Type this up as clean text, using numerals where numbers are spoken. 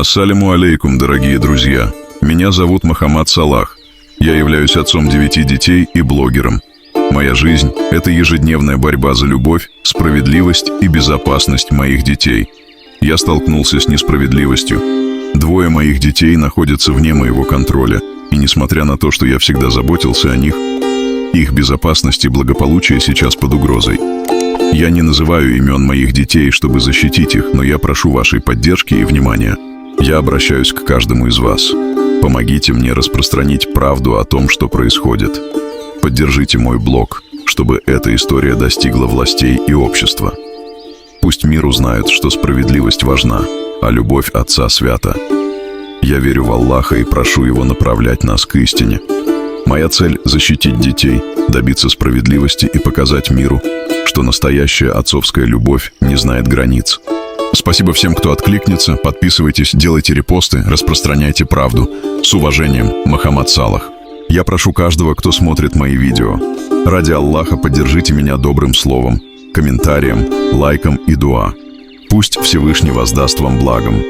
Ассаляму алейкум, дорогие друзья. Меня зовут Мохаммад Салах. Я являюсь отцом 9 детей и блогером. Моя жизнь – это ежедневная борьба за любовь, справедливость и безопасность моих детей. Я столкнулся с несправедливостью. 2 моих детей находятся вне моего контроля, и несмотря на то, что я всегда заботился о них, их безопасность и благополучие сейчас под угрозой. Я не называю имен моих детей, чтобы защитить их, но я прошу вашей поддержки и внимания. Я обращаюсь к каждому из вас. Помогите мне распространить правду о том, что происходит. Поддержите мой блог, чтобы эта история достигла властей и общества. Пусть мир узнает, что справедливость важна, а любовь Отца свята. Я верю в Аллаха и прошу Его направлять нас к истине. Моя цель – защитить детей, добиться справедливости и показать миру, что настоящая отцовская любовь не знает границ. Спасибо всем, кто откликнется. Подписывайтесь, делайте репосты, распространяйте правду. С уважением, Мохаммад Салах. Я прошу каждого, кто смотрит мои видео: ради Аллаха поддержите меня добрым словом, комментарием, лайком и дуа. Пусть Всевышний воздаст вам благом.